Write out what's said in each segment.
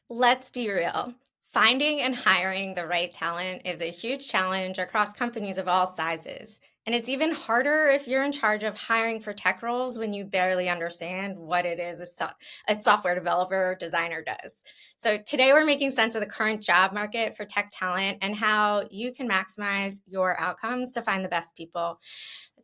Let's be real. Finding and hiring the right talent is a huge challenge across companies of all sizes. And it's even harder if you're in charge of hiring for tech roles when you barely understand what it is a software developer or designer does. So, today we're making sense of the current job market for tech talent and how you can maximize your outcomes to find the best people.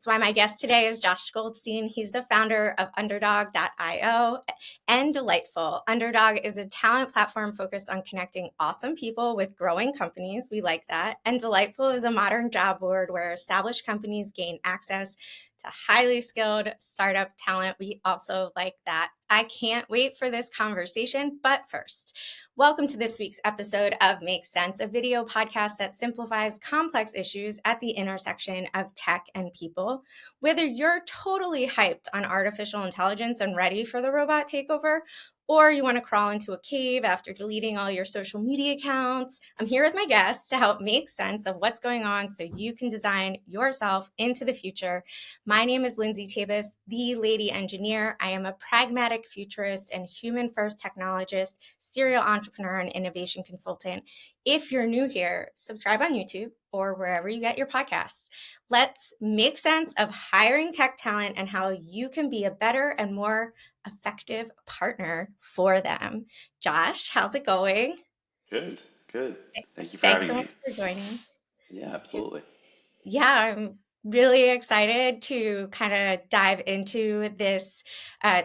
That's why my guest today is Josh Goldstein. He's the founder of Underdog.io and Delightful. Underdog is a talent platform focused on connecting awesome people with growing companies. We like that. And Delightful is a modern job board where established companies gain access to highly skilled startup talent. We also like that. I can't wait for this conversation. But first, welcome to this week's episode of Make Sense, a video podcast that simplifies complex issues at the intersection of tech and people. Whether you're totally hyped on artificial intelligence and ready for the robot takeover, or you want to crawl into a cave after deleting all your social media accounts, I'm here with my guests to help make sense of what's going on so you can design yourself into the future. My name is Lindsay T, the Lady Engineer. I am a pragmatic futurist and human-first technologist, serial entrepreneur, and innovation consultant. If you're new here, subscribe on YouTube or wherever you get your podcasts. Let's make sense of hiring tech talent and how you can be a better and more effective partner for them. Josh, how's it going? Good, good. Thank you for Thanks having so much me. for joining. Yeah, absolutely. Yeah, I'm really excited to kind of dive into this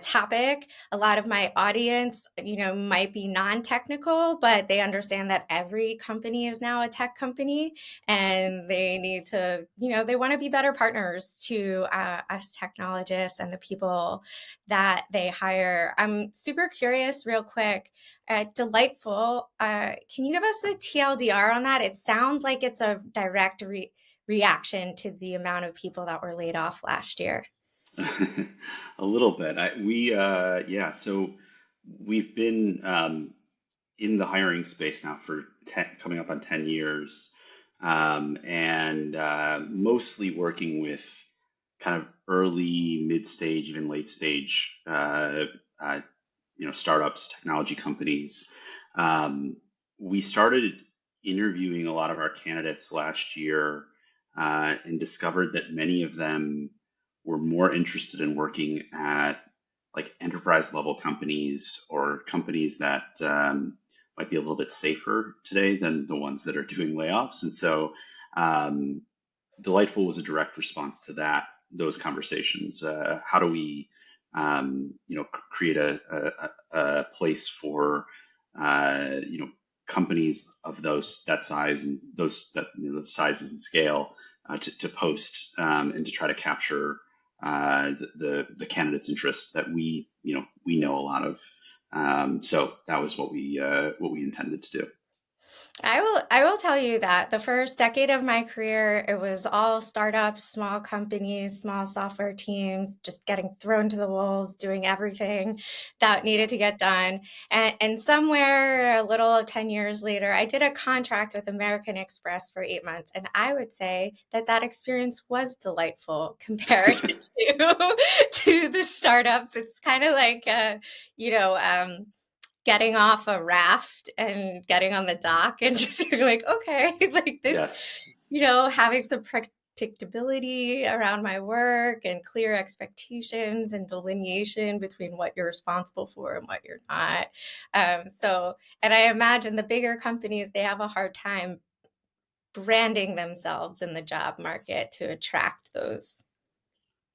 topic. A lot of my audience, might be non-technical, but they understand that every company is now a tech company, and they need to, they want to be better partners to us technologists and the people that they hire. I'm super curious, real quick. Delightful. Can you give us a TLDR on that? It sounds like it's a direct reaction to the amount of people that were laid off last year. A little bit. Yeah, so we've been in the hiring space now for coming up on 10 years, and mostly working with kind of early, mid-stage, even late-stage, uh, startups, technology companies. Um, we started interviewing a lot of our candidates last year, and discovered that many of them were more interested in working at like enterprise level companies or companies that might be a little bit safer today than the ones that are doing layoffs. And so um, Delightful was a direct response to those conversations. How do we, create a place for, companies of that size and those sizes and scale to post and to try to capture the candidates' interests that we know a lot of. So that was what we intended to do. I will tell you that the first decade of my career, it was all startups, small companies, small software teams, just getting thrown to the wolves, doing everything that needed to get done. And somewhere a little 10 years later, I did a contract with American Express for 8 months. And I would say that that experience was delightful compared to the startups. It's kind of like, you know, um, getting off a raft and getting on the dock and just being like, okay, like this, Yes, having some predictability around my work and clear expectations and delineation between what you're responsible for and what you're not. And I imagine the bigger companies, they have a hard time branding themselves in the job market to attract those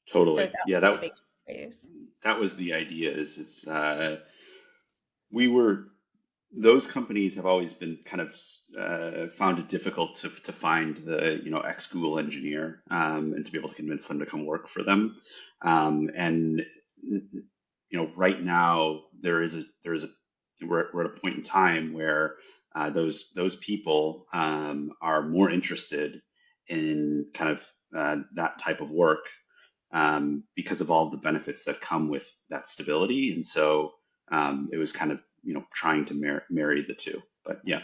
totally. Yeah, outstanding employees. that was the idea. We were those companies have always been kind of found it difficult to find the ex Google engineer, and to be able to convince them to come work for them. And right now we're at a point in time where those people are more interested in kind of that type of work, because of all the benefits that come with that stability. And so it was kind of trying to marry the two. But yeah.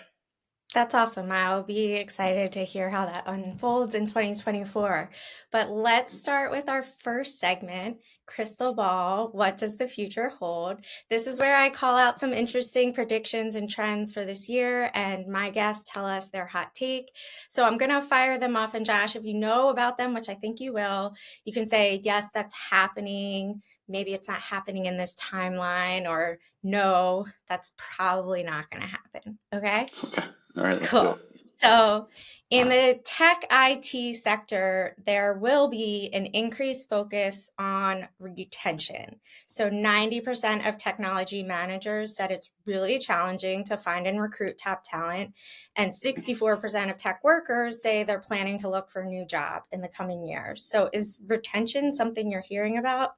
That's awesome. I'll be excited to hear how that unfolds in 2024. But let's start with our first segment. crystal ball. What does the future hold? This is where I call out some interesting predictions and trends for this year, and my guests tell us their hot take. So I'm going to fire them off. And Josh, if you know about them, which I think you will, you can say, yes, that's happening. Maybe it's not happening in this timeline, or no, that's probably not going to happen. Okay. Okay. All right, let's do Cool. it. So, in the tech IT sector, there will be an increased focus on retention. So, 90% of technology managers said it's really challenging to find and recruit top talent. And 64% of tech workers say they're planning to look for a new job in the coming years. So, is retention something you're hearing about?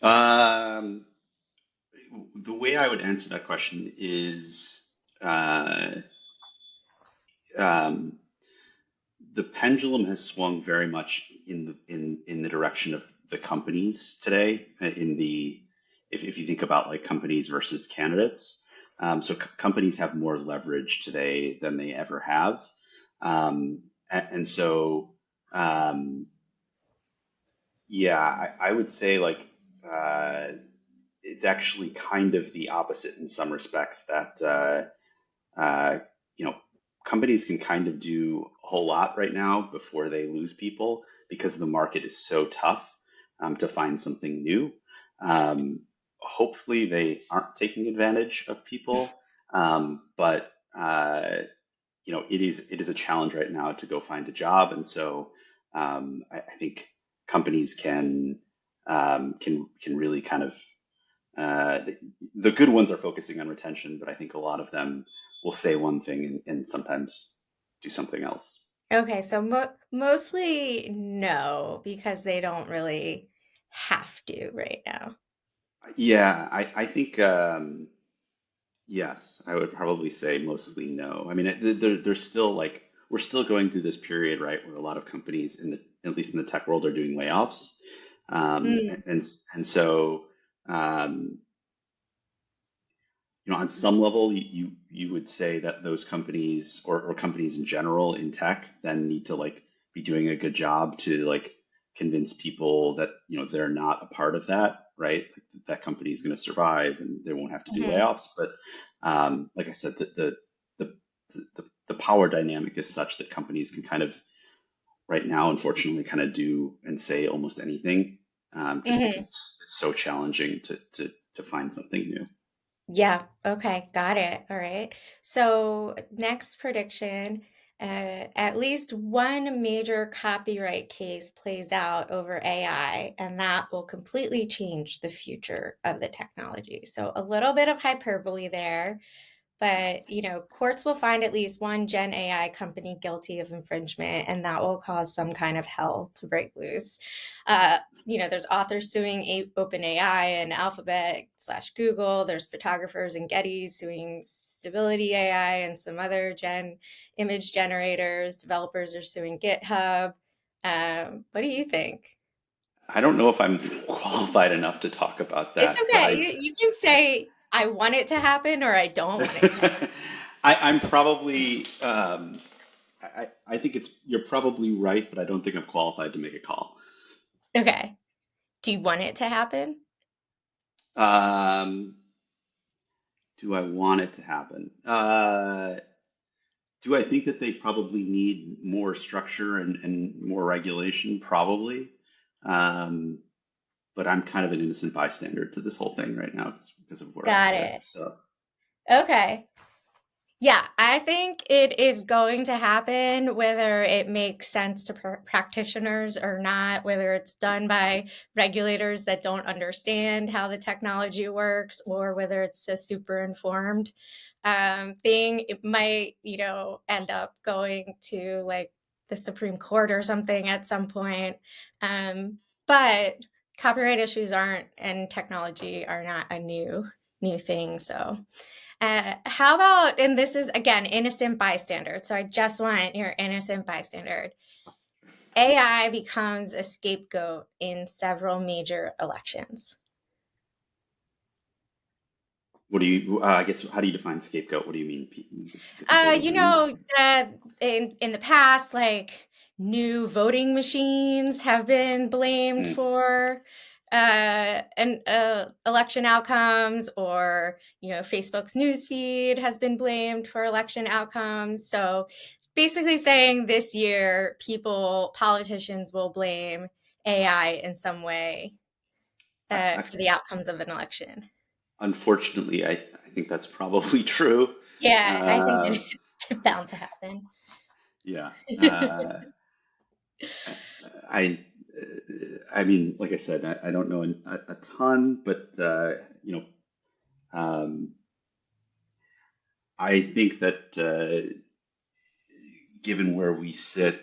Um, the way I would answer that question is uh, um, the pendulum has swung very much in the direction of the companies today. In the if you think about like companies versus candidates, companies have more leverage today than they ever have, and so um, yeah, I would say like uh, it's actually kind of the opposite in some respects that uh, you know, companies can kind of do a whole lot right now before they lose people because the market is so tough to find something new. Hopefully, they aren't taking advantage of people, but it is a challenge right now to go find a job, and so I think companies can really kind of the good ones are focusing on retention, but I think a lot of them will say one thing and sometimes do something else. Okay, so mostly no, because they don't really have to right now. Yeah, I think yes, I would probably say mostly no. I mean, there's still like we're still going through this period, right, where a lot of companies at least in the tech world are doing layoffs, Mm, and so um, on some level, you would say that those companies or companies in general in tech then need to like be doing a good job to like convince people that they're not a part of that, right? Like, that company is going to survive and they won't have to do mhm. layoffs. But like I said, the the power dynamic is such that companies can kind of right now, unfortunately, kind of do and say almost anything, just because Mhm. it's so challenging to find something new. Yeah. Okay. Got it. All right. So, next prediction, at least one major copyright case plays out over AI, and that will completely change the future of the technology. So, a little bit of hyperbole there. But, courts will find at least one Gen AI company guilty of infringement, and that will cause some kind of hell to break loose. There's authors suing OpenAI and Alphabet slash Google. There's photographers and Getty suing Stability AI and some other gen image generators. Developers are suing GitHub. What do you think? I don't know if I'm qualified enough to talk about It's that, but okay. You can say, I want it to happen or I don't want it to I'm probably I think you're probably right, but I don't think I'm qualified to make a call. happen. Okay. Do you want it to happen? Um, do I want it to happen? Do I think that they probably need more structure and more regulation? Probably. Um, but I'm kind of an innocent bystander to this whole thing right now because of where I Got sit. it. So Okay. Yeah, I think it is going to happen, whether it makes sense to practitioners or not, whether it's done by regulators that don't understand how the technology works, or whether it's a super informed thing. It might, end up going to like the Supreme Court or something at some point. But copyright issues aren't, and technology are not a new thing. So. How about, and this is again, innocent bystander. So I just want your innocent bystander. AI becomes a scapegoat in several major elections. what do you? I guess how do you define scapegoat? What do you mean? The people we You know use? that in the past, like new voting machines have been blamed Mm. for election outcomes, or Facebook's news feed has been blamed for election outcomes. So basically saying this year politicians will blame AI in some way I, for the outcomes of an election. unfortunately, I think that's probably true. Yeah, I think Uh, it's bound to happen. yeah. I, I mean, like I said, I don't know a ton, but you know, um, I think that given where we sit,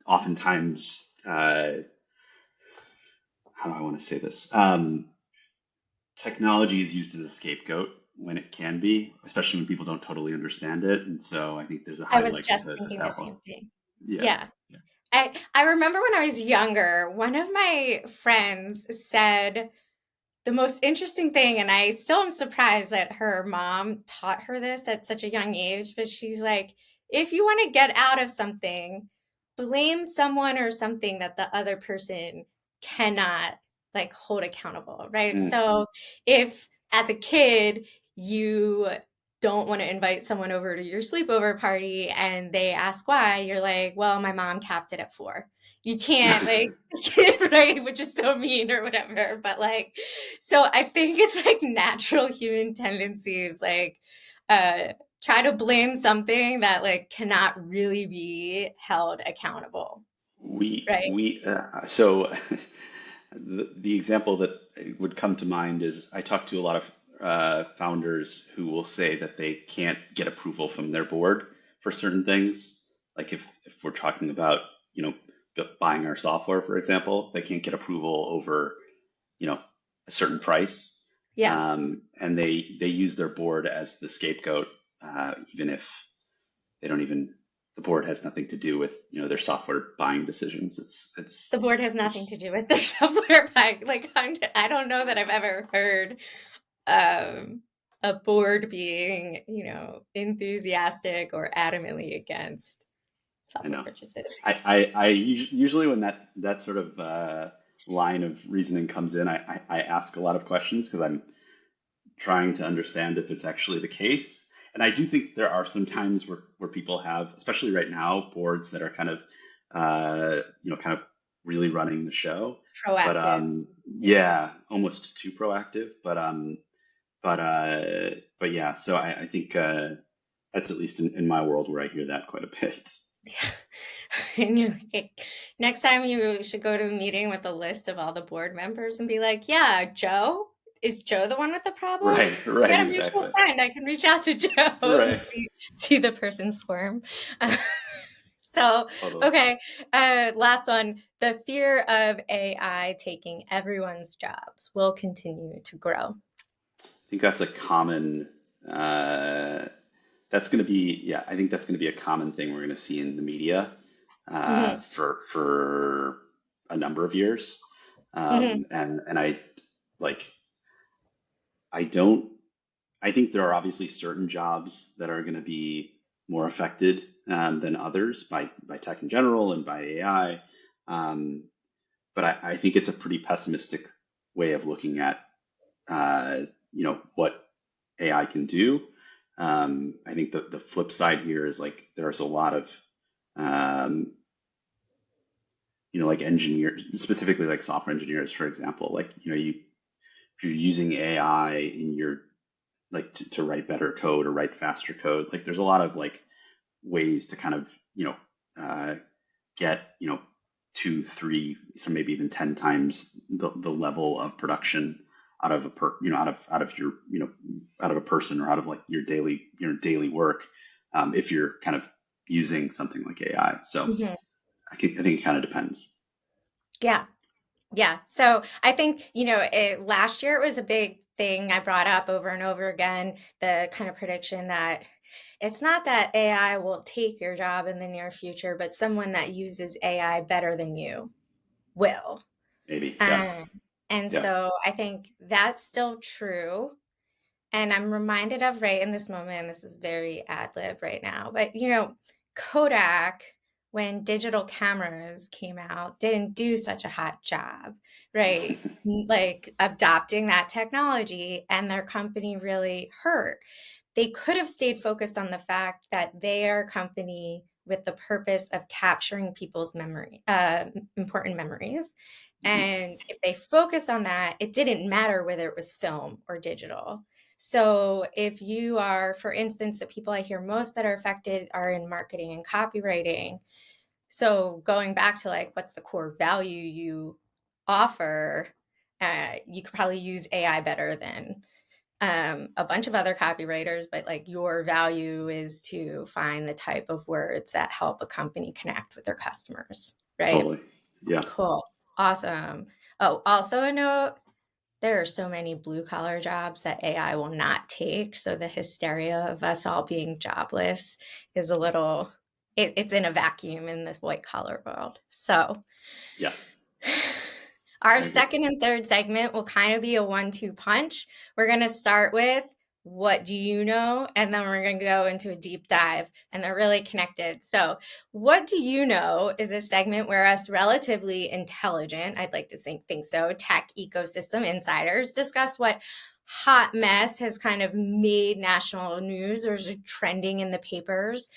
oftentimes, how do I want to say this? Technology is used as a scapegoat when it can be, especially when people don't totally understand it. And so I think there's a I high was just likelihood that thinking the that will, same thing. yeah, Yeah. yeah. I remember when I was younger, one of my friends said the most interesting thing, and I still am surprised that her mom taught her this at such a young age, but she's like, if you want to get out of something, blame someone or something that the other person cannot like hold accountable, right? Mm. So if as a kid you don't want to invite someone over to your sleepover party and they ask why, you're like, well, my mom capped it at 4. You can't like right, which is so mean or whatever, but like, so I think it's like natural human tendencies, like uh try to blame something that like cannot really be held accountable, right? So the example that would come to mind is I talk to a lot of founders who will say that they can't get approval from their board for certain things. Like if we're talking about, you know, buying our software, for example, they can't get approval over, you know, a certain price. Yeah. And they use their board as the scapegoat, even if they don't even the board has nothing to do with their software buying decisions. The board has nothing It's to do with their software buying. Like, I don't know that I've ever heard um, a board being, enthusiastic or adamantly against I software know. purchases. Usually when that sort of line of reasoning comes in, I ask a lot of questions because I'm trying to understand if it's actually the case. And I do think there are some times where people have, especially right now, boards that are kind of really running the show. But Proactive. Yeah. yeah, almost too proactive. But yeah, so I think that's at least in my world where I hear that quite a bit. And you're like, next time you should go to a meeting with a list of all the board members and be like, yeah, Joe, is Joe the one with the problem? Right, I right, got a mutual exactly. friend. I can reach out to Joe and Right, see the person squirm. So, totally. okay, last one. The fear of AI taking everyone's jobs will continue to grow. I think that's a common. Uh, that's going to be, yeah. I think that's going to be a common thing we're going to see in the media Hmm. for a number of years. Hmm. And I like I don't. I think there are obviously certain jobs that are going to be more affected than others by tech in general and by AI. Um, but I think it's a pretty pessimistic way of looking at uh, what AI can do. I think the flip side here is like there's a lot of um, like engineers, specifically like software engineers, for example. Like if you're using AI in your like to write better code or write faster code, like there's a lot of like ways to kind of uh, get two, three, so maybe even 10 times the level of production out of out of your out of a person or out of like your daily work if you're kind of using something like AI. So Hmm. I think it kind of depends. Yeah. Yeah. So I think, last year it was a big thing I brought up over and over again, the kind of prediction that it's not that AI will take your job in the near future, but someone that uses AI better than you will. Maybe, yeah, Um, and yeah. so I think that's still true. And I'm reminded of right in this moment, and this is very ad lib right now, but Kodak when digital cameras came out, didn't do such a hot job, right? Like adopting that technology, and their company really hurt. They could have stayed focused on the fact that they are a company with the purpose of capturing people's important memories. Mhm. And if they focused on that, it didn't matter whether it was film or digital. So if you are, for instance, the people I hear most that are affected are in marketing and copywriting. So going back to like, what's the core value you offer? You could probably use AI better than a bunch of other copywriters, but like your value is to find the type of words that help a company connect with their customers, right? Totally. Yeah. Cool. Awesome. Oh, also a note, there are so many blue collar jobs that AI will not take. So the hysteria of us all being jobless is a little, it's in a vacuum in this white collar world. So Yes. our I agree. second and third segment will kind of be a 1-2 punch. We're going to start with what do you know? And then we're going to go into a deep dive, and they're really connected. So, what do you know is a segment where us relatively intelligent, I'd like to think so, tech ecosystem insiders discuss what hot mess has kind of made national news or is trending in the papers.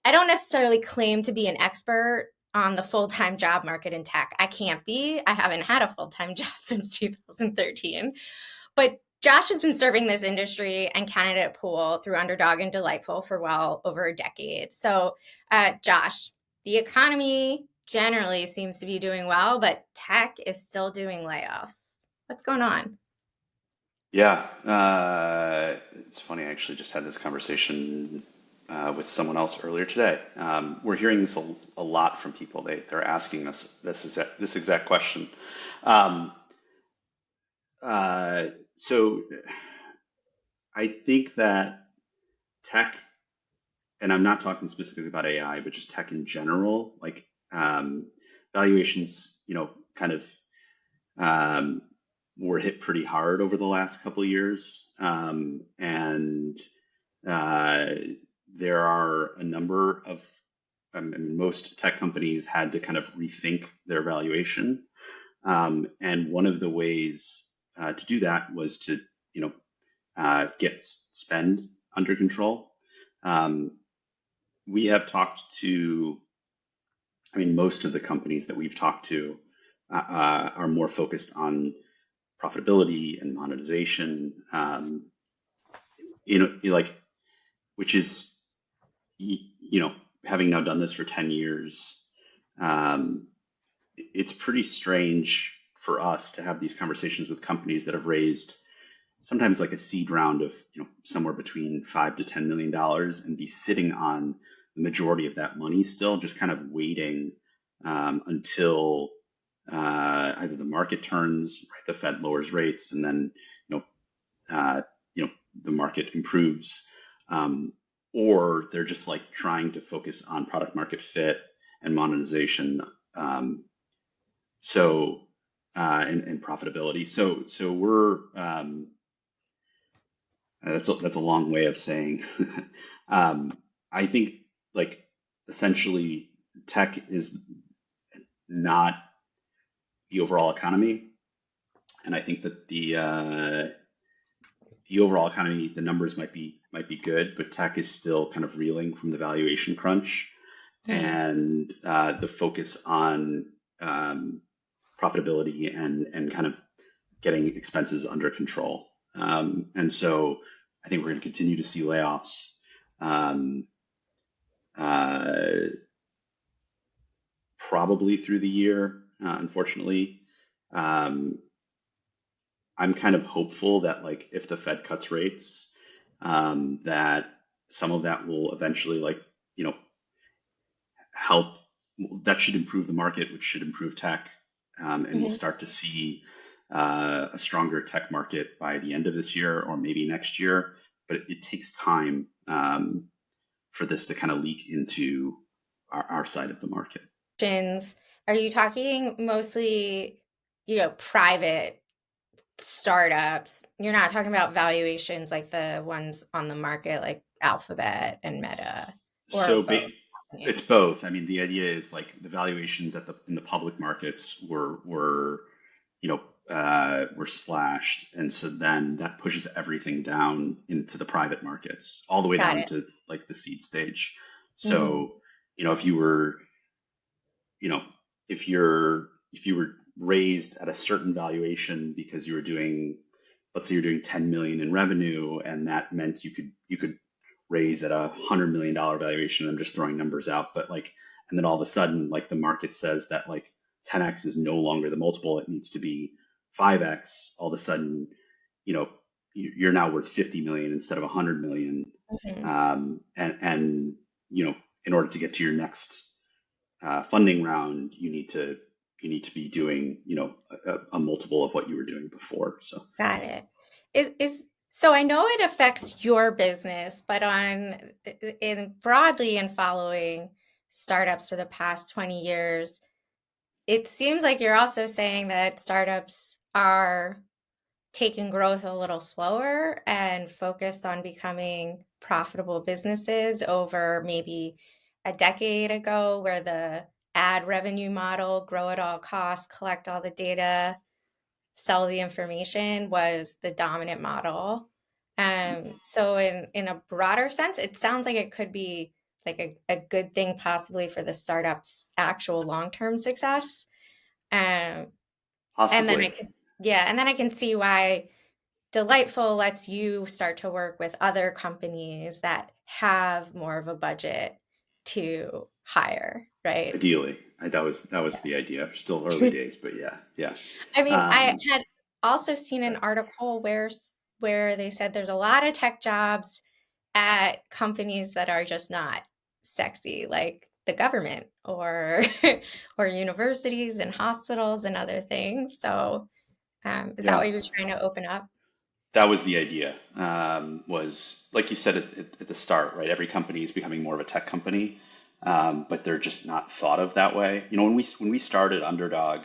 I don't necessarily claim to be an expert on the full-time job market in tech. I can't be. I haven't had a full-time job since 2013. But Josh has been serving this industry and candidate pool through Underdog and Delightful for well over a decade. So, Josh, the economy generally seems to be doing well, but tech is still doing layoffs. What's going on? Yeah. It's funny. I actually just had this conversation with someone else earlier today. We're hearing this a lot from people. They're asking us this exact question. Um, so I think that tech, and I'm not talking specifically about AI, but just tech in general, like valuations, kind of um, were hit pretty hard over the last couple of years, and uh, there are a number of, I mean, most tech companies had to kind of rethink their valuation, and one of the ways to do that was to, you know, get spend under control. Um, we have talked to, I mean, most of the companies that we've talked to are more focused on profitability and monetization. Like, which is, you know, having now done this for 10 years, um, it's pretty strange for us to have these conversations with companies that have raised sometimes like a seed round of, somewhere between $5 to $10 million, and be sitting on the majority of that money still, just kind of waiting until either the market turns, right, the Fed lowers rates, and then you know uh, the market improves, um, or they're just like trying to focus on product market fit and monetization. Um, so and profitability. So we're that's a long way of saying. I think, like, essentially tech is not the overall economy, and I think that the overall economy, the numbers might be good, but tech is still kind of reeling from the valuation crunch Mm. and the focus on profitability and kind of getting expenses under control. And so I think we're going to continue to see layoffs. Um, uh, Probably through the year, unfortunately. Um, I'm kind of hopeful that, like, if the Fed cuts rates, that some of that will eventually, like, you know, help. That should improve the market, which should improve tech, and we'll Mhm. start to see a stronger tech market by the end of this year or maybe next year. But it takes time for this to kind of leak into our side of the market. Are you talking mostly, private startups? You're not talking about valuations like the ones on the market, like Alphabet and Meta, or So ba- both? it's both. I mean, the idea is like the valuations at the in the public markets were you know were slashed, and so then that pushes everything down into the private markets, all the way Got down it. to like the seed stage. Hmm. So if you were you know if you were raised at a certain valuation because you were doing, let's say you're doing 10 million in revenue, and that meant you could raise at $100 million valuation. I'm just throwing numbers out, but like, and then all of a sudden, like the market says that like 10x is no longer the multiple; it needs to be 5x. All of a sudden, you know, you're now worth 50 million instead of 100 million, Hmm. and in order to get to your next funding round, you need to be doing a multiple of what you were doing before. So Got it. Is so I know it affects your business, but in broadly in following startups for the past 20 years, it seems like you're also saying that startups are taking growth a little slower and focused on becoming profitable businesses over maybe a decade ago, where the ad revenue model, grow at all costs, collect all the data, sell the information was the dominant model. So in a broader sense, it sounds like it could be like a good thing possibly for the startup's actual long-term success. Um, and then possibly. and then I can see why Delightful lets you start to work with other companies that have more of a budget to hire, right? Ideally, that was the idea. Still early days, but yeah, yeah. I mean, I Um, had also seen an article where they said there's a lot of tech jobs at companies that are just not sexy, like the government or or universities and hospitals and other things. So, is that yeah, what you're trying to open up? that was the idea. Was like you said at the start, right? Every company is becoming more of a tech company, but they're just not thought of that way. When we started Underdog,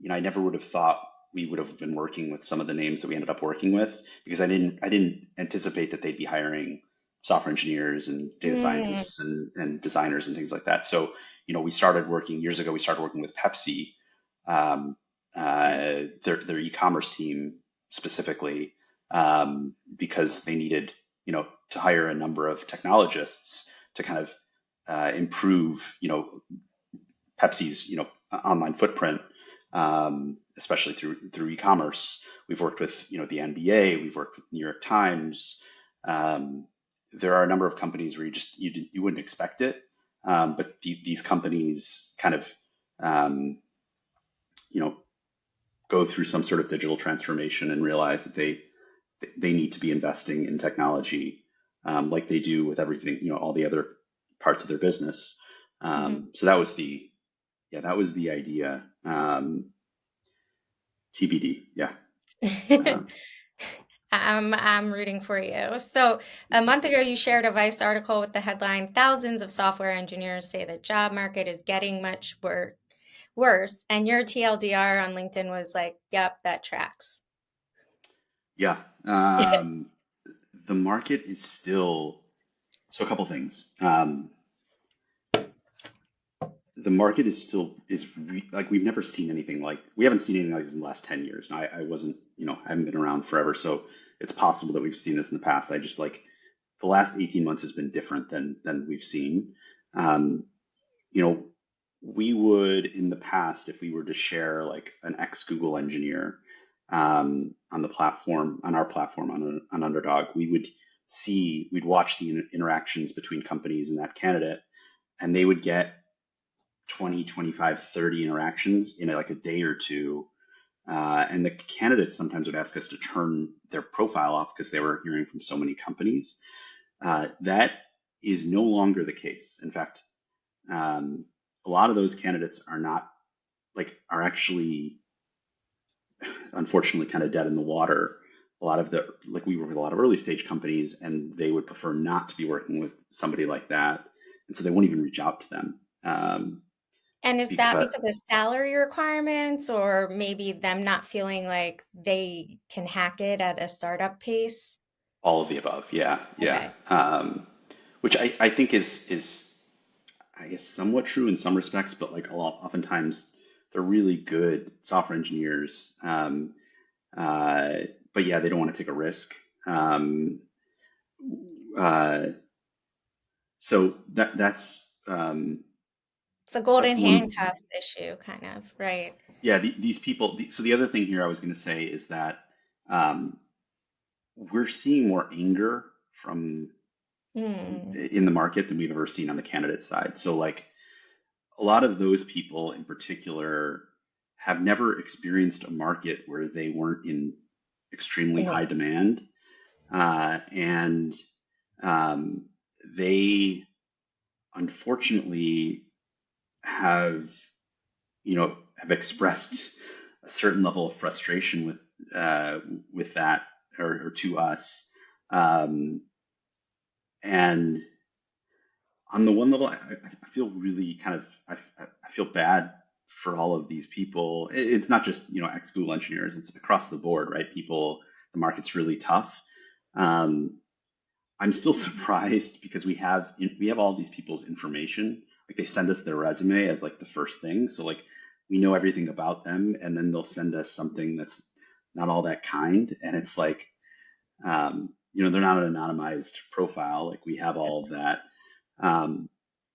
I never would have thought we would have been working with some of the names that we ended up working with, because I didn't anticipate that they'd be hiring software engineers and data Mm, scientists and designers and things like that. So, we started working years ago. We started working with Pepsi, um, their e-commerce team specifically, because they needed, to hire a number of technologists to kind of improve, Pepsi's, online footprint, especially through e-commerce. We've worked with, the NBA. We've worked with New York Times. Um, there are a number of companies where you wouldn't expect it, but these companies kind of um, you know go through some sort of digital transformation and realize that they need to be investing in technology, like they do with everything, all the other parts of their business. mhm. So that was the idea. TBD. Yeah. Um, I'm rooting for you. So, a month ago, you shared a Vice article with the headline, Thousands of Software Engineers Say the Job Market is Getting Much Worse. And your TLDR on LinkedIn was like, Yep, that tracks. yeah. The market is still, so a couple things. The market is still like we've never seen anything like we haven't seen anything like this in the last 10 years. And I wasn't, I haven't been around forever, so it's possible that we've seen this in the past. I just like the last 18 months has been different than we've seen. Um, you know, we would in the past, if we were to share like an ex Google engineer on the platform, on our platform, on Underdog, we'd watch the interactions between companies and that candidate, and they would get 20, 25, 30 interactions in like a day or two. And the candidates sometimes would ask us to turn their profile off because they were hearing from so many companies. That is no longer the case. In fact, um, a lot of those candidates are actually, unfortunately, kind of dead in the water. A lot of we work with a lot of early stage companies, and they would prefer not to be working with somebody like that, and so they won't even reach out to them, And is that because because of salary requirements or maybe them not feeling like they can hack it at a startup pace? all of the above. Yeah, yeah. Okay. Which I think is I guess somewhat true in some respects, but like a lot, oftentimes they're really good software engineers. Uh, but yeah, they don't want to take a risk. Um, uh, so It's the that's golden one. handcuffs issue, kind of, right? Yeah, these people. So the other thing here I was going to say is that um, we're seeing more anger from Hmm. in the market than we've ever seen on the candidate side. So like a lot of those people in particular have never experienced a market where they weren't in extremely high Mhm. demand, and um, they unfortunately have have expressed a certain level of frustration with that or to us, um, and on the one level, I feel really kind of I feel bad for all of these people. It's not just ex Google engineers; it's across the board, right? People, the market's really tough. Um, I'm still surprised because we have all these people's information. Like they send us their resume as like the first thing, so like we know everything about them, and then they'll send us something that's not all that kind, and it's like they're not an anonymized profile. Like we have all of that. Um,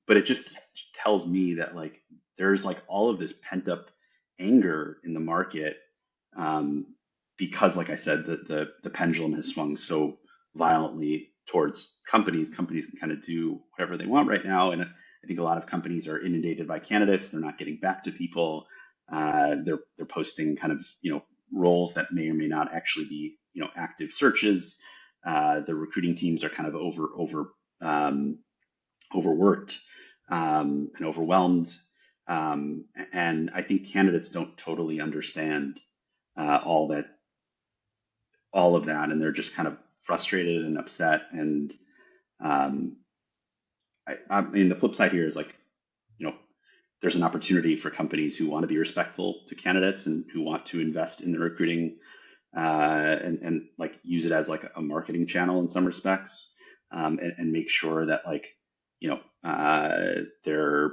but it just tells me that like there's like all of this pent up anger in the market, um, because like I said, the pendulum has swung so violently towards companies. Companies can kind of do whatever they want right now, and I think a lot of companies are inundated by candidates. They're not getting back to people. They're posting kind of roles that may or may not actually be active searches. The recruiting teams are kind of um, overworked, and overwhelmed. And I think candidates don't totally understand uh, all that, all of that, and they're just kind of frustrated and upset. And um, I mean, the flip side here is like, you know, there's an opportunity for companies who want to be respectful to candidates and who want to invest in the recruiting, and like use it as like a marketing channel in some respects, and make sure that like they're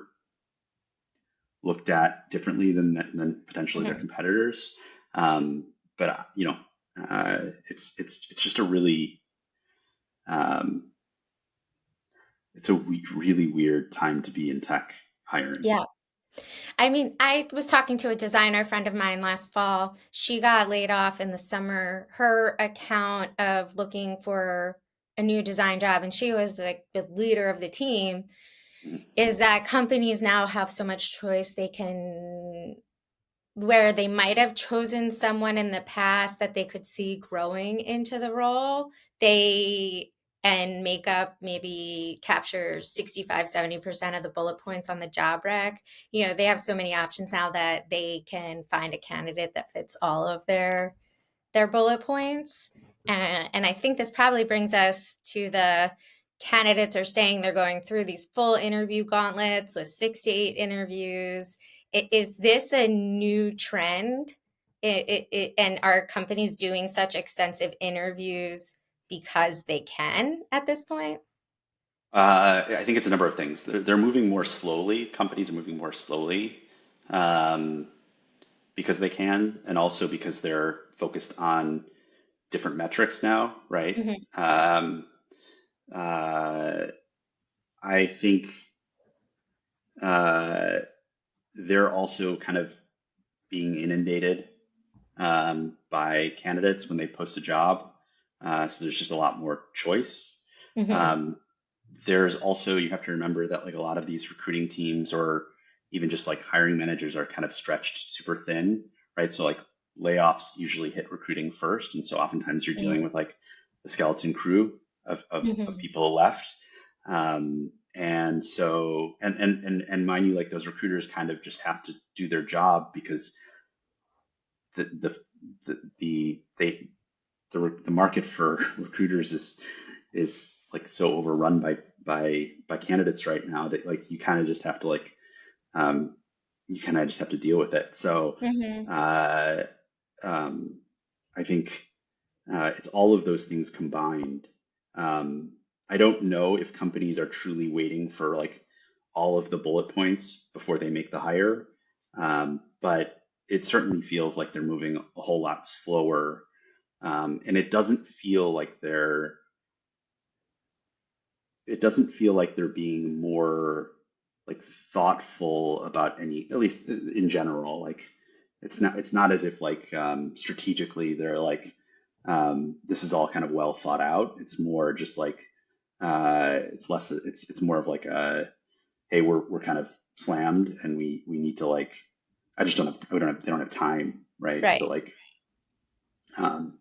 looked at differently than potentially their Mhm. competitors. But it's just a really um, it's a really weird time to be in tech hiring. Yeah. I mean, I was talking to a designer friend of mine last fall. She got laid off in the summer. Her account of looking for a new design job, and she was like the leader of the team, is that companies now have so much choice. They can, where they might have chosen someone in the past that they could see growing into the role, they and make up, maybe capture 65-70% of the bullet points on the job rec. They have so many options now that they can find a candidate that fits all of their bullet points. And I think this probably brings us to the candidates are saying they're going through these full interview gauntlets with 6 to 8 interviews. Is this a new trend? And are companies doing such extensive interviews because they can at this point? I think it's a number of things. They're moving more slowly. Companies are moving more slowly, um, because they can, and also because they're focused on different metrics now, right? Hmm. Um, uh, I think uh, they're also kind of being inundated, by candidates when they post a job. So there's just a lot more choice. Hmm. Um, there's also, you have to remember that like a lot of these recruiting teams or even just like hiring managers are kind of stretched super thin, right? So like layoffs usually hit recruiting first. And so oftentimes you're dealing with like the skeleton crew of Hmm. people left. And so, and mind you, like those recruiters kind of just have to do their job because the the market for recruiters is like so overrun by candidates right now that like you kind of just have to like um, you kind of just have to deal with it. So Hmm. uh, um, I think it's all of those things combined. Um, I don't know if companies are truly waiting for like all of the bullet points before they make the hire. But it certainly feels like they're moving a whole lot slower. And it doesn't feel like they're being more like thoughtful about any, at least in general. Like it's not as if like strategically they're like this is all kind of well thought out. It's more just like it's more of like a hey, we're kind of slammed and we need to like I just don't have we don't have they don't have time, right? To Right. like um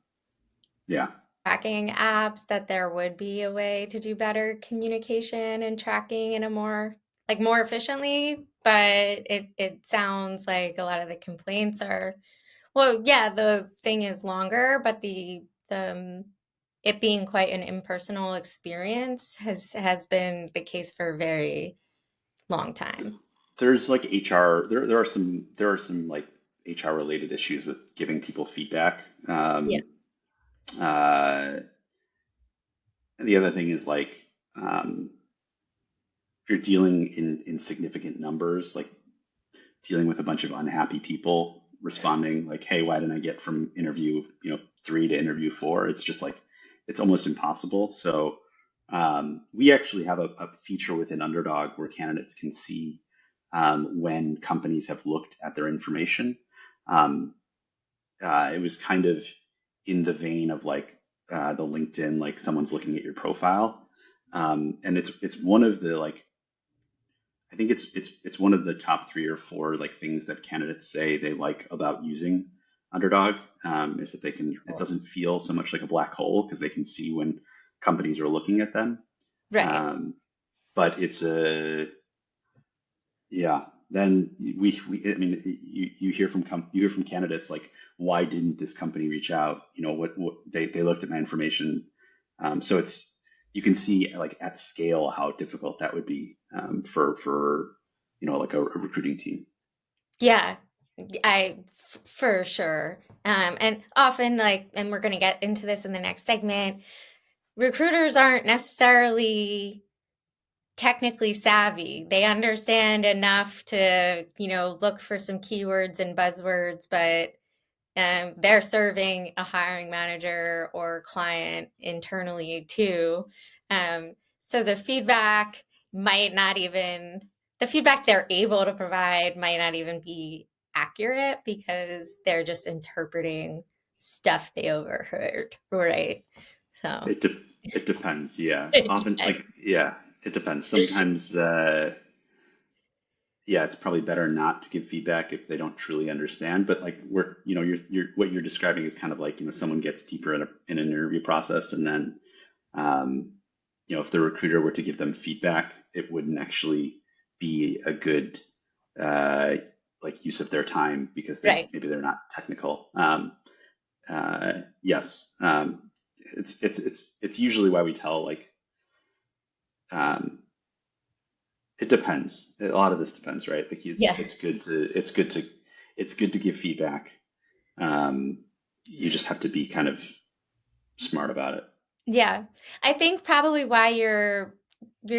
yeah. Tracking apps, that there would be a way to do better communication and tracking in a more efficiently, but it sounds like a lot of the complaints are, well, yeah, the thing is longer, but it being quite an impersonal experience has been the case for a very long time. There's like HR. There are some like HR related issues with giving people feedback. Yeah. Uh, and the other thing is like if you're dealing in significant numbers, like dealing with a bunch of unhappy people responding like, "Hey, why didn't I get from interview 3 to interview 4?" It's just like it's almost impossible. So we actually have a feature within Underdog where candidates can see when companies have looked at their information. Um, it was kind of in the vein of like the LinkedIn, like someone's looking at your profile, and it's one of the like I think it's one of the top 3 or 4 like things that candidates say they like about using Underdog is that they can it doesn't feel so much like a black hole because they can see when companies are looking at them. Right. Um, but it's a yeah. Then I mean you hear from candidates like why didn't this company reach out? What they looked at my information. So it's you can see like at scale how difficult that would be for like a recruiting team. Yeah, for sure. And often, like, and we're going to get into this in the next segment, recruiters aren't necessarily technically savvy. They understand enough to, look for some keywords and buzzwords, but they're serving a hiring manager or client internally too. So might not even, the feedback they're able to provide might not even be accurate because they're just interpreting stuff they overheard, right? So It de- it depends. Yeah, it often depends. like yeah, it depends. Sometimes yeah, it's probably better not to give feedback if they don't truly understand. But like you're what you're describing is kind of like someone gets deeper in an interview process, and then um, if the recruiter were to give them feedback, it wouldn't actually be a good uh, like use of their time because Right. maybe they're not technical. Yes, it's usually why we tell like um, it depends. A lot of this depends, right? Like Yeah. it's good to give feedback. You just have to be kind of smart about it. Yeah. I think probably why your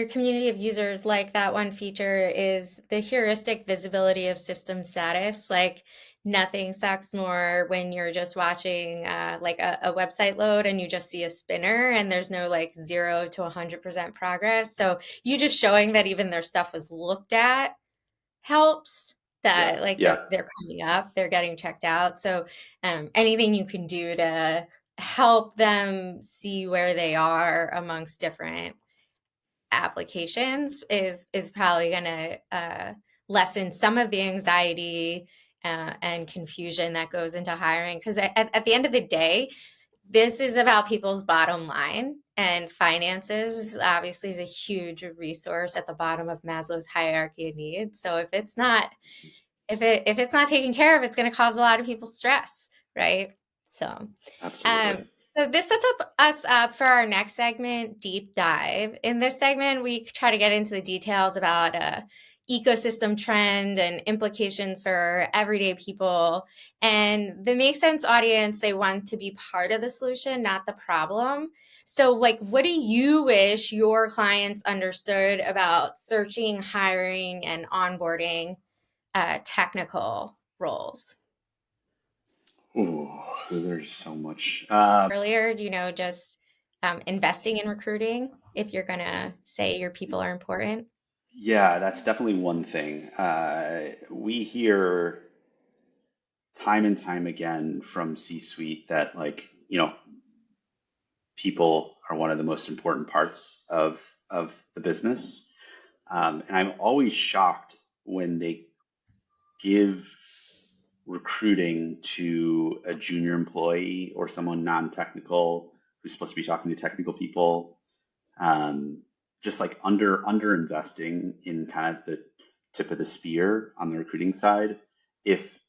community of users like that one feature is the heuristic visibility of system status. Like nothing sucks more when you're just watching like a website load and you just see a spinner and there's no like 0 to 100% progress. So you just showing that even their stuff was looked at helps, Yeah, that like yeah, they're coming up, they're getting checked out. So anything you can do to help them see where they are amongst different applications is probably going to lessen some of the anxiety and confusion that goes into hiring, because at the end of the day, this is about people's bottom line, and finances obviously is a huge resource at the bottom of Maslow's hierarchy of needs. So if it's not taken care of, it's going to cause a lot of people stress, right? So absolutely. um, so this sets us up for our next segment, deep dive. In this segment, we try to get into the details about ecosystem trend and implications for everyday people. And the Make Sense audience, they want to be part of the solution, not the problem. So, like, what do you wish your clients understood about searching, hiring, and onboarding technical roles? Oh, there's so much. Earlier, just investing in recruiting if you're going to say your people are important. Yeah, that's definitely one thing. We hear time and time again from C-suite that people are one of the most important parts of the business. And I'm always shocked when they give recruiting to a junior employee or someone non-technical who's supposed to be talking to technical people. Um, just like under investing in kind of the tip of the spear on the recruiting side. If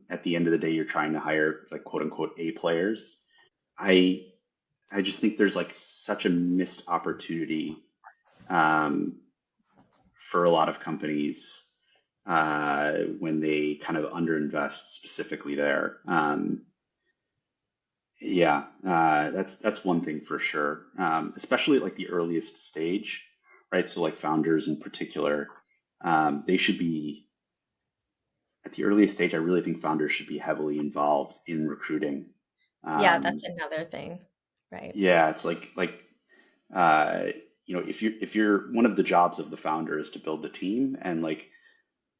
at the end of the day you're trying to hire like quote unquote A players, I I just think there's like such a missed opportunity um, for a lot of companies when they kind of underinvest specifically there. Yeah, that's one thing for sure, especially at like the earliest stage, right? So like founders in particular, they should be at the earliest stage. I really think founders should be heavily involved in recruiting. Yeah, that's Um, another thing, right? yeah, it's uh, if you're one of the jobs of the founder is to build the team, and like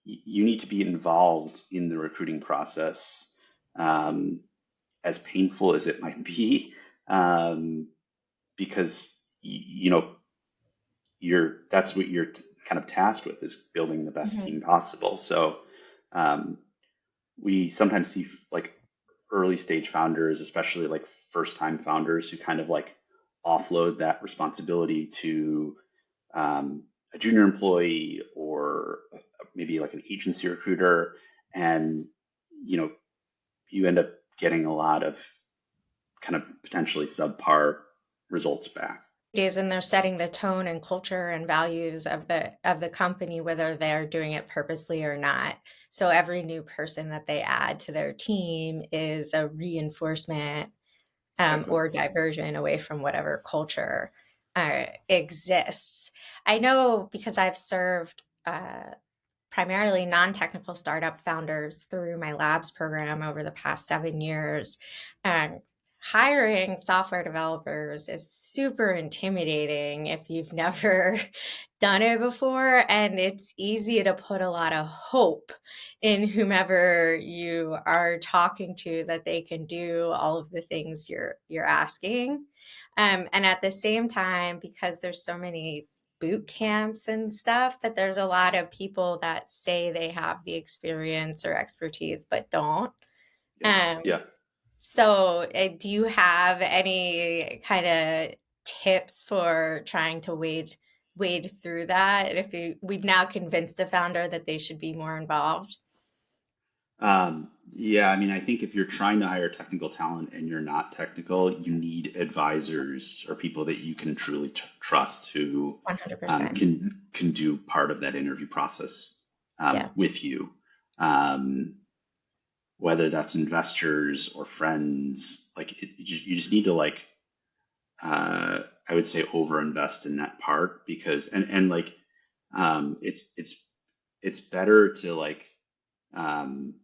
you need to be involved in the recruiting process, um, as painful as it might be, um, because you're that's what you're kind of tasked with is building the best Hmm. team possible. So um, we sometimes see like early stage founders, especially like first time founders, who kind of like offload that responsibility to a junior employee or maybe like an agency recruiter, and you know you end up getting a lot of kind of potentially subpar results back. Days and they're setting the tone and culture and values of the company, whether they're doing it purposely or not. So every new person that they add to their team is a reinforcement Exactly. or diversion away from whatever culture exists. I know because I've served primarily non-technical startup founders through my labs program over the past 7 years. And hiring software developers is super intimidating if you've never done it before. And it's easy to put a lot of hope in whomever you are talking to that they can do all of the things you're asking. And at the same time, because there's so many boot camps and stuff, that there's a lot of people that say they have the experience or expertise but don't. Yeah. Um, Yeah. so, do you have any kind of tips for trying to wade through that? If we've now convinced a founder that they should be more involved. Yeah, I mean, I think if you're trying to hire technical talent and you're not technical, you need advisors or people that you can truly trust who 100%. can do part of that interview process Yeah. with you, um, whether that's investors or friends. Like you just need to I would say overinvest in that part because and like it's better to um,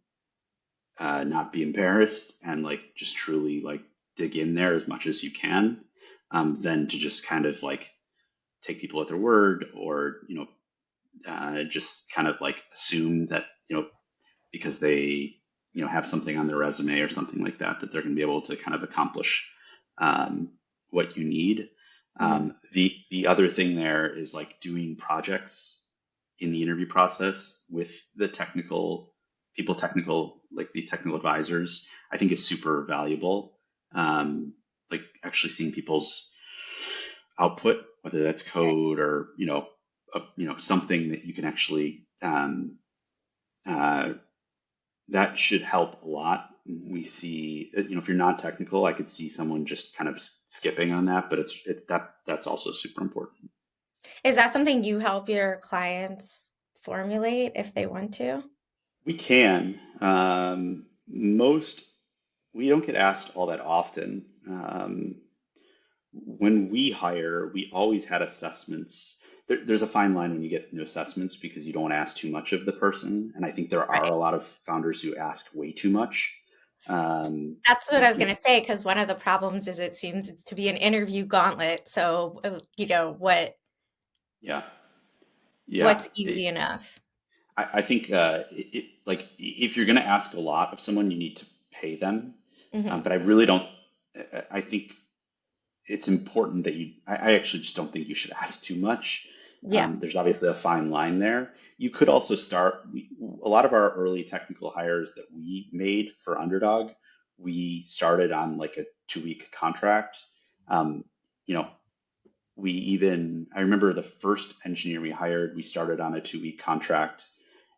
not be embarrassed and like just truly like dig in there as much as you can, than to just kind of like take people at their word or just kind of like assume that because they have something on their resume or something like that that they're going to be able to kind of accomplish um, what you need. Hmm. The other thing there is like doing projects in the interview process with the technical like the technical advisors. I think is super valuable. Like actually seeing people's output, whether that's Right. code or something that you can actually uh, that should help a lot. We see, if you're not technical, I could see someone just kind of skipping on that, but that's also super important. Is that something you help your clients formulate if they want to? We can. Most we don't get asked all that often. when we hire, we always had assessments. There's a fine line when you get into assessments because you don't want to ask too much of the person. And I think there are Right. a lot of founders who ask way too much. That's what I was You going know, to say, because one of the problems is it seems it's to be an interview gauntlet. So, yeah, yeah. what's easy enough? I think like if you're going to ask a lot of someone, you need to pay them. Hmm. But I really don't. I think it's important that I actually just don't think you should ask too much. Yeah. There's obviously a fine line there. You could also start, a lot of our early technical hires that we made for Underdog, we started on like a 2 week contract. Um, you know, I remember the first engineer we hired, we started on a 2 week contract.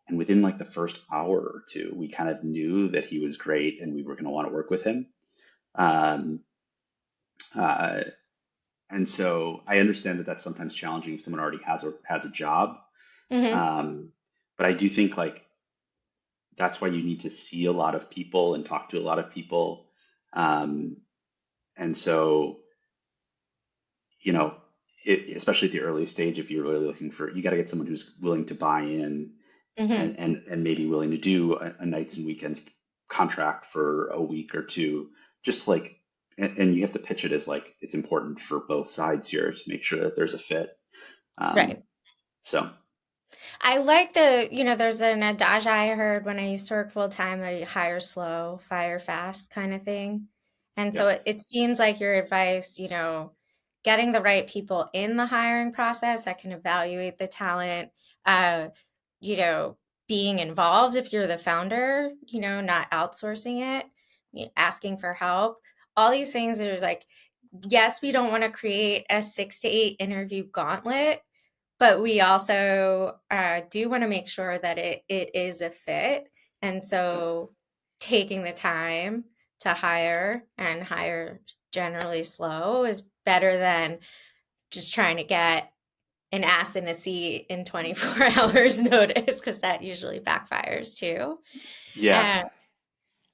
And within like the first hour or two, we kind of knew that he was great and we were going to want to work with him. Um, uh, And so I understand that that's sometimes challenging if someone already has a job. Hmm. Um, but I do think like that's why you need to see a lot of people and talk to a lot of people. Um, and so, you know, especially at the early stage, if you're really looking for, you got to get someone who's willing to buy in Hmm. and maybe willing to do a nights and weekends contract for a week or two, just like, and you have to pitch it as like it's important for both sides here to make sure that there's a fit. Um, Right. so I like there's an adage I heard when I used to work full time, that you hire slow, fire fast kind of thing. And yeah, so it seems like your advice, getting the right people in the hiring process that can evaluate the talent, uh, you know, being involved if you're the founder, not outsourcing it, asking for help. All these things are like, yes, we don't want to create a 6 to 8 interview gauntlet, but we also do want to make sure that it is a fit. And yep, so taking the time to hire, and hire generally slow, is better than just trying to get an ass in a seat in 24 hours notice, because that usually backfires too. yeah. And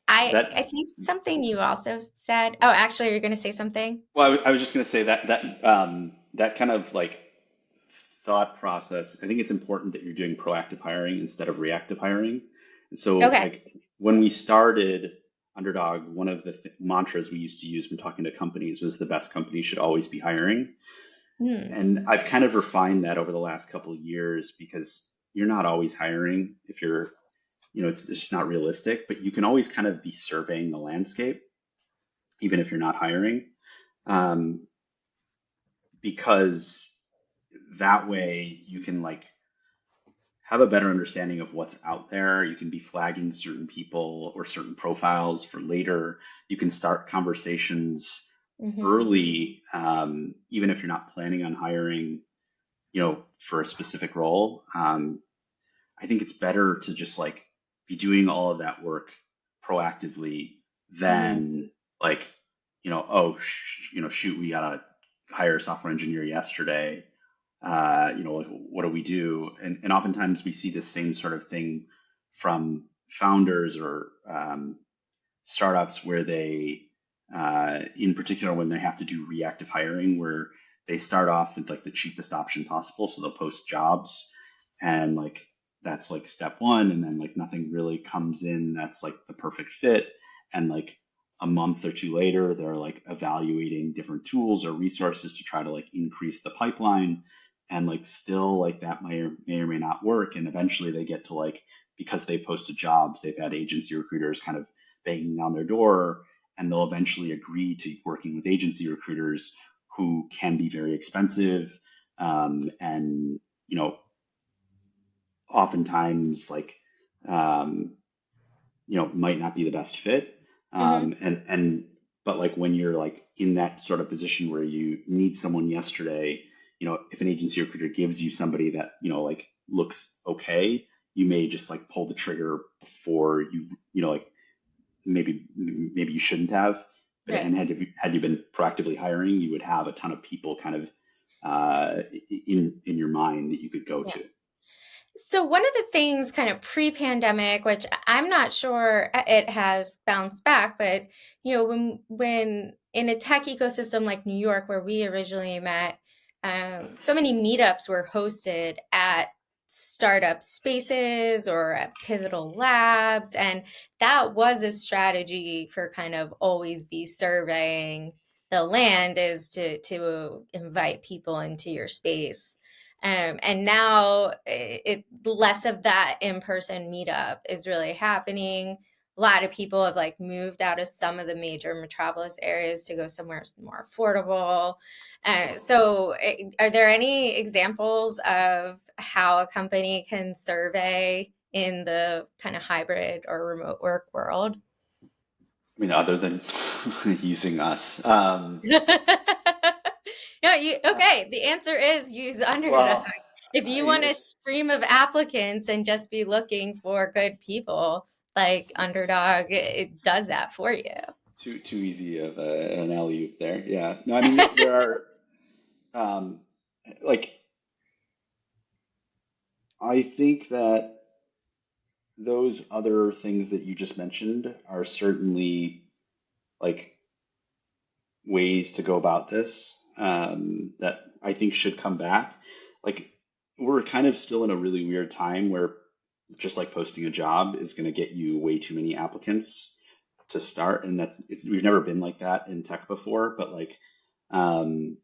I That think something you also said, oh, actually, you're going to say something? well, I was just going to say that kind of like thought process. I think it's important that you're doing proactive hiring instead of reactive hiring. And so, Okay. like when we started Underdog, one of the mantras we used to use when talking to companies was the best company should always be hiring. Hmm. And I've kind of refined that over the last couple of years because you're not always hiring if you're, it's just not realistic, but you can always kind of be surveying the landscape, even if you're not hiring. Um, because that way you can like have a better understanding of what's out there. You can be flagging certain people or certain profiles for later. You can start conversations Hmm. early, even if you're not planning on hiring, for a specific role. I think it's better to just like be doing all of that work proactively Hmm. than like, oh, shoot, we gotta hire a software engineer yesterday. Like, what do we do? And oftentimes we see the same sort of thing from founders or startups where in particular, when they have to do reactive hiring, where they start off with like the cheapest option possible. So they'll post jobs and like that's like step one. And then like nothing really comes in that's like the perfect fit. And like a month or two later, they're like evaluating different tools or resources to try to like increase the pipeline. And like still like that may or may not work. And eventually they get to like, because they posted jobs, they've had agency recruiters kind of banging on their door, and they'll eventually agree to working with agency recruiters who can be very expensive, and oftentimes like um, might not be the best fit. Hmm. And but like when you're like in that sort of position where you need someone yesterday, if an agency recruiter gives you somebody that like looks okay, you may just like pull the trigger before like maybe you shouldn't have. But Right. and had you been proactively hiring, you would have a ton of people kind of in your mind that you could go Yeah. to. So one of the things kind of pre-pandemic, which I'm not sure it has bounced back, but when in a tech ecosystem like New York, where we originally met, so many meetups were hosted at startup spaces or at pivotal labs, and that was a strategy for kind of always be surveying the land, is to invite people into your space. And now it less of that in-person meetup is really happening. A lot of people have like moved out of some of the major metropolis areas to go somewhere more affordable. Are there any examples of how a company can survey in the kind of hybrid or remote work world? I mean, other than using us. Yeah, you Uh, okay. The answer is use Underdog. well, If you want a it's stream of applicants and just be looking for good people, like it's Underdog, it does that for you. too easy of an alley oop there. Yeah. No, I mean there are um, like I think that those other things that you just mentioned are certainly like ways to go about this that I think should come back. Like we're kind of still in a really weird time where just like posting a job is going to get you way too many applicants to start, and we've never been like that in tech before. But like um,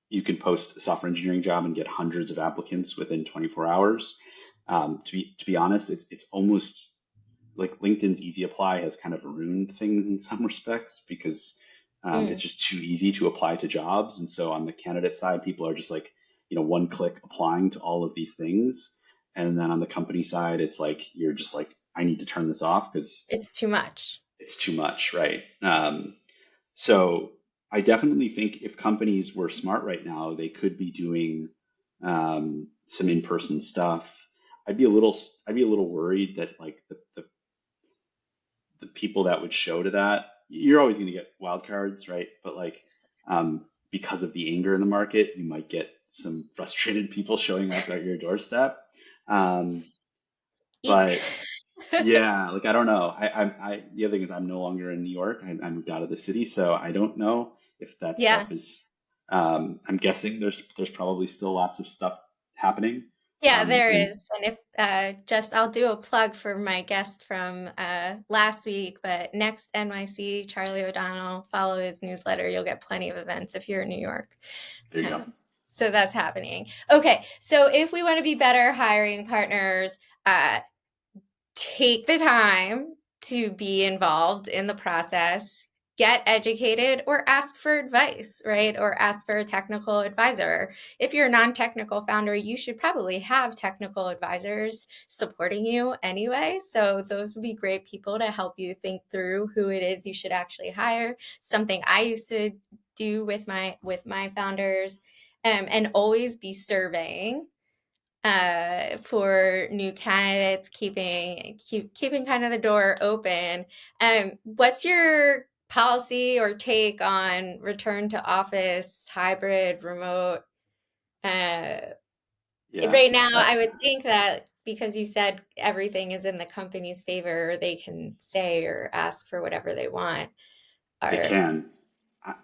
you can post a software engineering job and get hundreds of applicants within 24 hours. To be honest, it's almost like LinkedIn's easy apply has kind of ruined things in some respects because it's Mm. just too easy to apply to jobs. And so on the candidate side, people are just like, one click applying to all of these things. And then on the company side, it's like, you're just like, I need to turn this off because It's too much. it's too much, right? So I definitely think if companies were smart right now, they could be doing some in-person stuff. I'd be a little worried that like the people that would show to that, you're always going to get wild cards, right? But like, because of the anger in the market, you might get some frustrated people showing up at your doorstep. Um, Eek. but yeah, like I don't know. The other thing is I'm no longer in New York. I moved out of the city, so I don't know if that Yeah. stuff is. I'm guessing there's probably still lots of stuff happening. Yeah, there And is. And if just I'll do a plug for my guest from last week, but next NYC, Charlie O'Donnell, follow his newsletter. You'll get plenty of events if you're in New York. there you go. Um, so that's happening. Okay, so if we want to be better hiring partners, uh, take the time to be involved in the process, get educated, or ask for advice, right? Or ask for a technical advisor. If you're a non technical founder, you should probably have technical advisors supporting you anyway. So, those would be great people to help you think through who it is you should actually hire. Something I used to do with my founders, and always be surveying for new candidates, keeping kind of the door open. What's your policy or take on return to office, hybrid, remote? Uh, Yeah. right now, I would think that because you said everything is in the company's favor, they can say or ask for whatever they want. They Or can.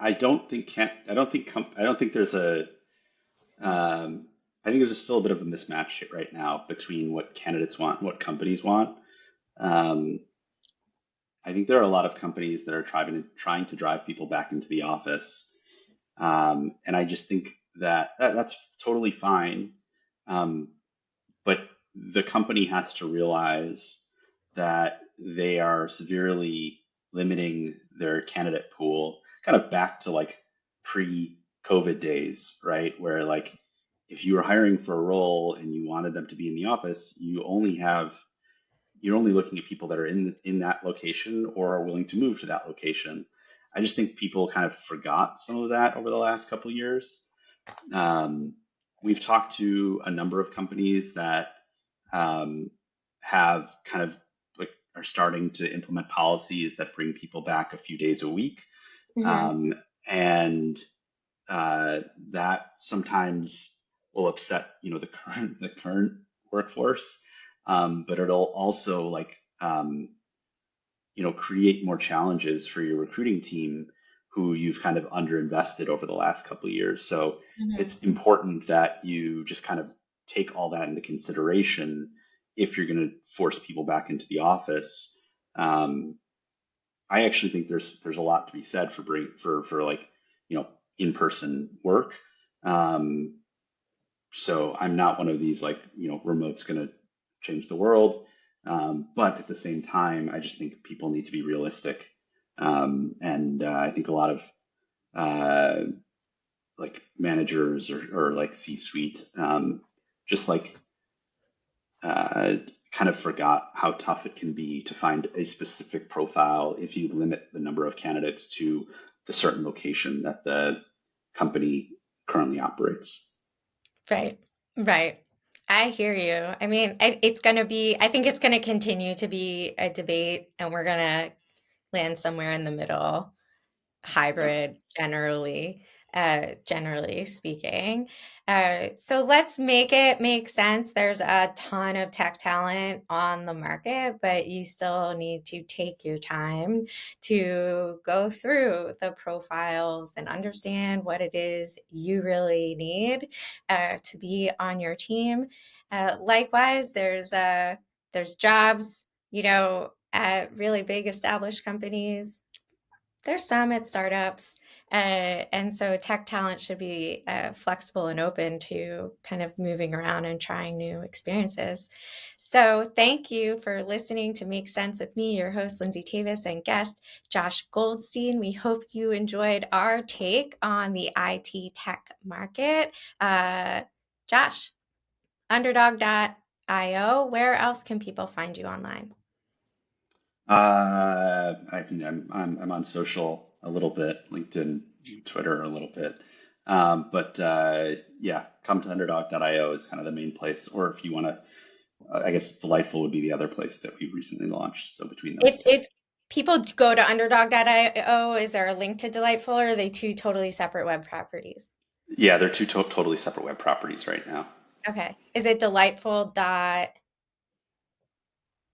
I don't think there's a I think there's still a bit of a mismatch right now between what candidates want and what companies want. Um, I think there are a lot of companies that are trying to drive people back into the office, and I just think that's totally fine. Um, but the company has to realize that they are severely limiting their candidate pool, kind of back to like pre-COVID days, right? Where like if you were hiring for a role and you wanted them to be in the office, you're only looking at people that are in that location or are willing to move to that location. I just think people kind of forgot some of that over the last couple of years. Um, we've talked to a number of companies that um, have kind of like are starting to implement policies that bring people back a few days a week, Mhm. um, and that sometimes will upset the current workforce, but it'll also create more challenges for your recruiting team who you've kind of underinvested over the last couple of years. So Mhm. it's important that you just kind of take all that into consideration if you're going to force people back into the office. Um, I actually think there's a lot to be said for in-person work. Um, so I'm not one of these remote's going to change the world. But at the same time, I just think people need to be realistic. And I think a lot of uh, managers or like C-suite just uh, kind of forgot how tough it can be to find a specific profile if you limit the number of candidates to the certain location that the company currently operates. Right. Right. I hear you. I mean, I think it's going to continue to be a debate, and we're going to land somewhere in the middle. Yep. Hybrid generally speaking. So let's make it make sense. There's a ton of tech talent on the market, but you still need to take your time to go through the profiles and understand what it is you really need to be on your team. Likewise, there's jobs, at really big established companies. There's some at startups. And so tech talent should be flexible and open to kind of moving around and trying new experiences. So thank you for listening to Make Sense with me, your host, Lindsay Tavis, and guest, Josh Goldstein. We hope you enjoyed our take on the IT tech market. Josh, underdog.io, where else can people find you online? I'm on social a little bit, LinkedIn, Twitter a little bit. But yeah, come to underdog.io is kind of the main place. Or if you want to, I guess Delightful would be the other place that we recently launched. So between If those two. if people go to underdog.io, is there a link to Delightful, or are they two totally separate web properties? Yeah, they're two totally separate web properties right now. Okay. Is it delightful dot,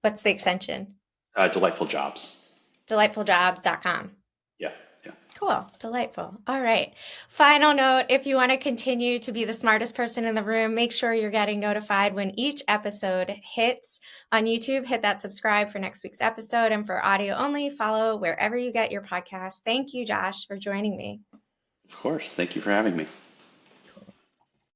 what's the extension? Delightful Jobs. Delightfuljobs.com. Yeah, yeah. Cool. Delightful. All right. Final note, if you want to continue to be the smartest person in the room, make sure you're getting notified when each episode hits on YouTube. Hit that subscribe for next week's episode. And for audio only, follow wherever you get your podcast. Thank you, Josh, for joining me. Of course. Thank you for having me.